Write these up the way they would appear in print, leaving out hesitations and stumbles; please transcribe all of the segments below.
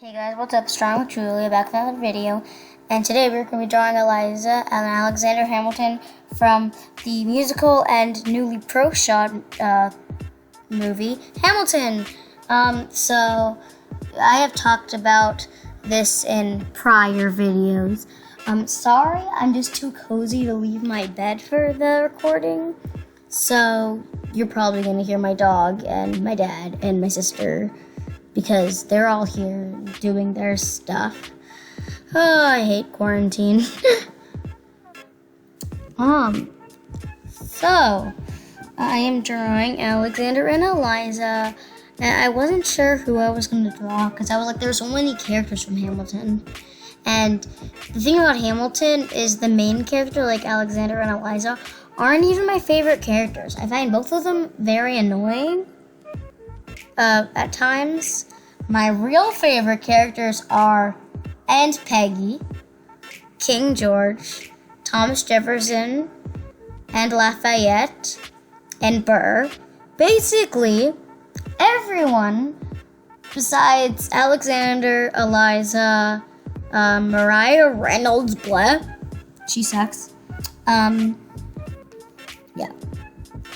Hey guys, what's up? Strong with Julia, back with another video. And today we're going to be drawing Eliza and Alexander Hamilton from the musical and newly proshot movie, Hamilton. So I have talked about this in prior videos. Sorry, I'm just too cozy to leave my bed for the recording. So you're probably going to hear my dog and my dad and my sister, because they're all here doing their stuff. Oh, I hate quarantine. So I am drawing Alexander and Eliza, and I wasn't sure who I was going to draw because I was like, there's so many characters from Hamilton. And the thing about Hamilton is the main character, like Alexander and Eliza, aren't even my favorite characters. I find both of them very annoying at times. My real favorite characters are Aunt Peggy, King George, Thomas Jefferson, and Lafayette, and Burr. Basically, everyone besides Alexander, Eliza, Mariah Reynolds, blah. She sucks. Yeah.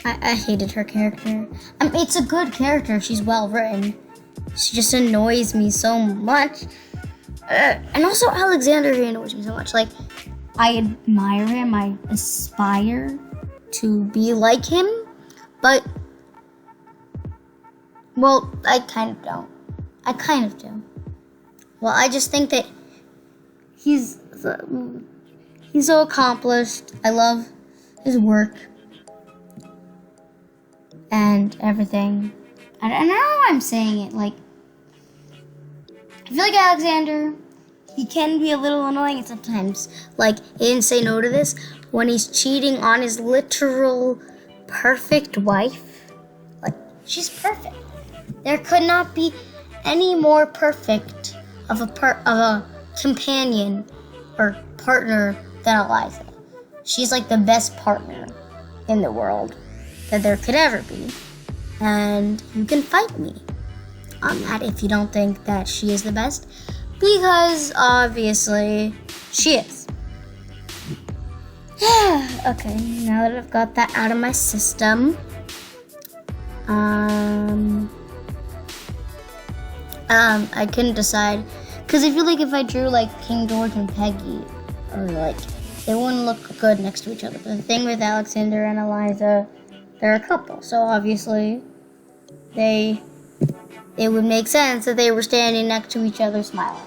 I hated her character. It's a good character. She's well written. She just annoys me so much. And also Alexander, he annoys me so much. Like, I admire him. I aspire to be like him. But, well, I kind of don't. I kind of do. Well, I just think that he's so accomplished. I love his work and everything. I don't know why I'm saying it. Like, I feel like Alexander, he can be a little annoying sometimes. Like, he didn't say no to this when he's cheating on his literal perfect wife. Like, she's perfect. There could not be any more perfect of a companion or partner than Eliza. She's like the best partner in the world that there could ever be. And you can fight me on that if you don't think that she is the best, because obviously she is. Okay, now that I've got that out of my system, I couldn't decide, because I feel like if I drew like King George and Peggy, or like, they wouldn't look good next to each other. But the thing with Alexander and Eliza, they're a couple, so obviously it would make sense that they were standing next to each other smiling.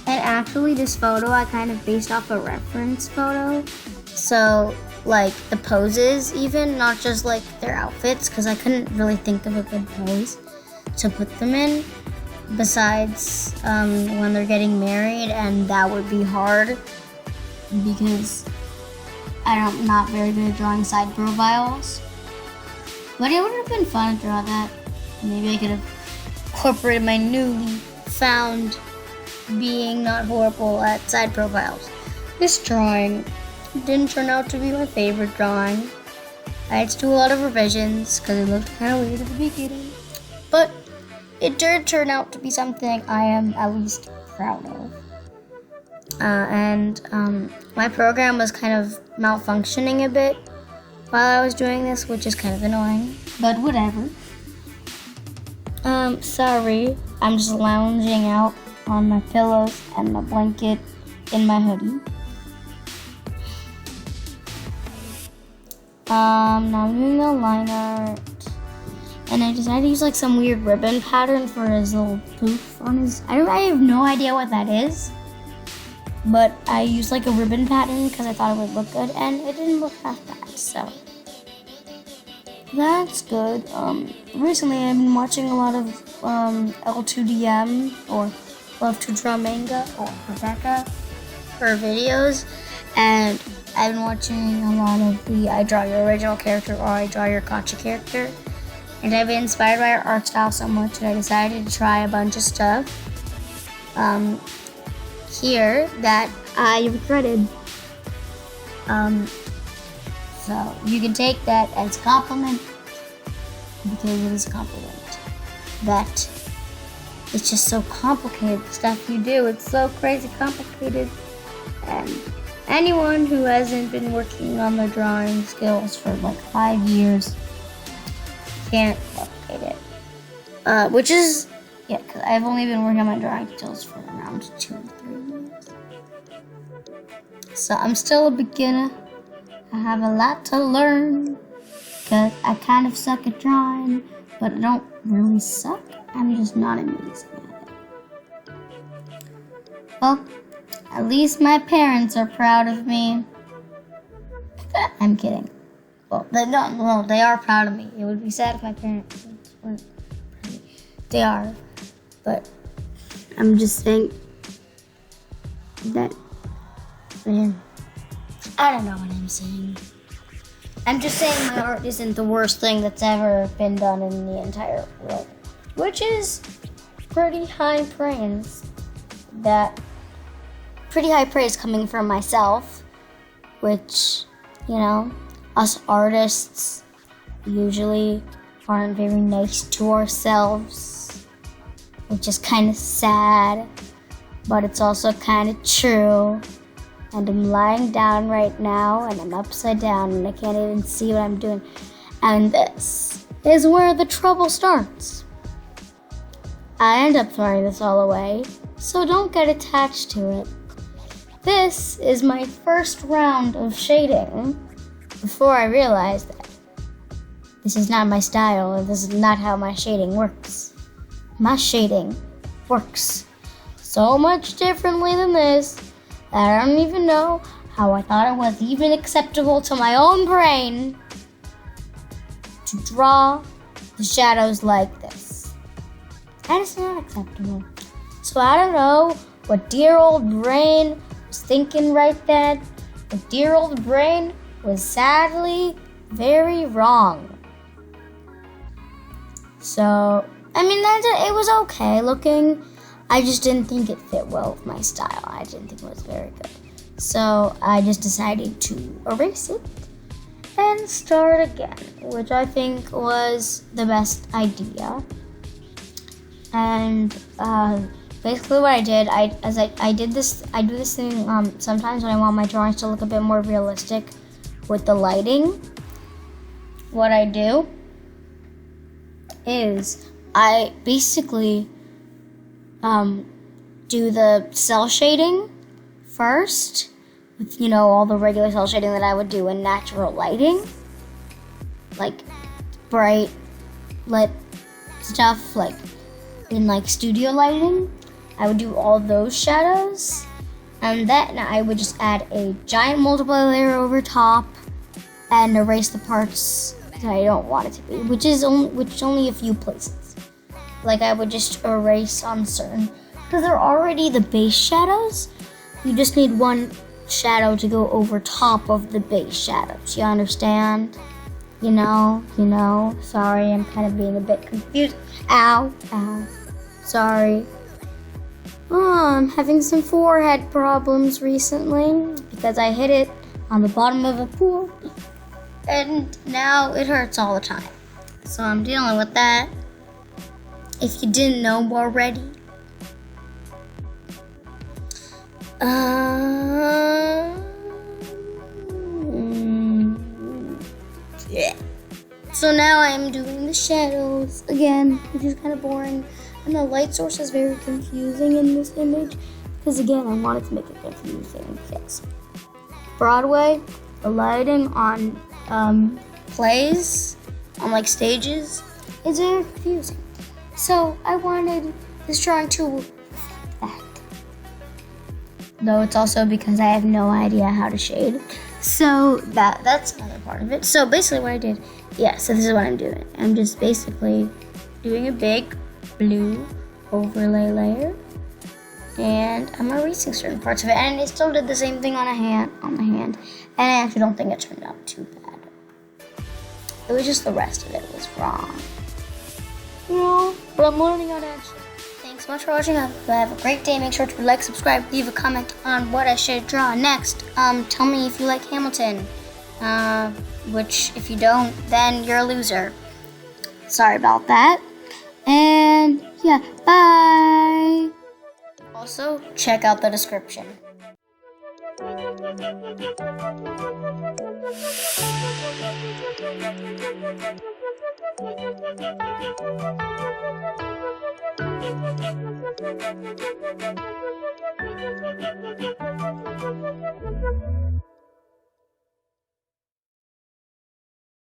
And actually, this photo I kind of based off a reference photo. So, like, the poses even, not just like their outfits, because I couldn't really think of a good pose to put them in, besides when they're getting married, and that would be hard because I'm not very good at drawing side profiles. But it would have been fun to draw that. Maybe I could have incorporated my newly found being not horrible at side profiles. This drawing didn't turn out to be my favorite drawing. I had to do a lot of revisions because it looked kind of weird at the beginning. But it did turn out to be something I am at least proud of. My program was kind of malfunctioning a bit while I was doing this, which is kind of annoying, but whatever. Sorry, I'm just lounging out on my pillows and my blanket in my hoodie. Now I'm doing the line art, and I decided to use like some weird ribbon pattern for his little poof on his, I have no idea what that is, but I used like a ribbon pattern because I thought it would look good, and it didn't look half bad, so that's good. Recently I've been watching a lot of L2DM or Love to Draw Manga or Rebecca, her videos, and I've been watching a lot of the I Draw Your Original Character or I Draw Your Gotcha Character, and I've been inspired by her art style so much that I decided to try a bunch of stuff here that I regretted. So you can take that as a compliment, because it is a compliment that it's just so complicated, the stuff you do. It's so crazy complicated. And anyone who hasn't been working on their drawing skills for like 5 years can't replicate it. Which is, yeah, because I've only been working on my drawing skills for around 2 or 3 years. So I'm still a beginner. I have a lot to learn because I kind of suck at drawing, but I don't really suck. I'm just not amazing at it. Well, at least my parents are proud of me. I'm kidding. Well, they are proud of me. It would be sad if my parents weren't proud of me. They are. But I'm just saying that, man, I don't know what I'm saying. I'm just saying my art isn't the worst thing that's ever been done in the entire world, which is pretty high praise. Pretty high praise coming from myself, which, you know, us artists usually aren't very nice to ourselves, which is kind of sad, but it's also kind of true. And I'm lying down right now, and I'm upside down, and I can't even see what I'm doing. And this is where the trouble starts. I end up throwing this all away, so don't get attached to it. This is my first round of shading before I realized that this is not my style, and this is not how my shading works. My shading works so much differently than this that I don't even know how I thought it was even acceptable to my own brain to draw the shadows like this. And it's not acceptable. So I don't know what dear old brain was thinking right then. But dear old brain was sadly very wrong. So, I mean, it was okay looking. I just didn't think it fit well with my style. I didn't think it was very good. So I just decided to erase it and start again, which I think was the best idea. And basically what I did, I do this thing sometimes when I want my drawings to look a bit more realistic with the lighting. What I do is I basically do the cell shading first with, you know, all the regular cell shading that I would do in natural lighting, like bright lit stuff, like in like studio lighting. I would do all those shadows, and then I would just add a giant multiply layer over top and erase the parts that I don't want it to be, which is only a few places. Like I would just erase on certain, because they're already the base shadows. You just need one shadow to go over top of the base shadows. You understand? You know. Sorry, I'm kind of being a bit confused. Ow. Sorry. Oh, I'm having some forehead problems recently because I hit it on the bottom of a pool, and now it hurts all the time. So I'm dealing with that. If you didn't know already. Yeah. So now I'm doing the shadows again, which is kind of boring. And the light source is very confusing in this image, because again, I wanted to make it confusing. Yes. Broadway, the lighting on plays, on like stages, is very confusing. So I wanted this drawing to reflect that. Though it's also because I have no idea how to shade. So that's another part of it. So basically what I did, so this is what I'm doing. I'm just basically doing a big blue overlay layer, and I'm erasing certain parts of it. And I still did the same thing on the hand. And I actually don't think it turned out too bad. It was just the rest of it was wrong. You know, but I'm learning how to actually. Thanks so much for watching. Have a great day. Make sure to like, subscribe, leave a comment on what I should draw next. Tell me if you like Hamilton. Which, if you don't, then you're a loser. Sorry about that. And yeah, bye! Also, check out the description.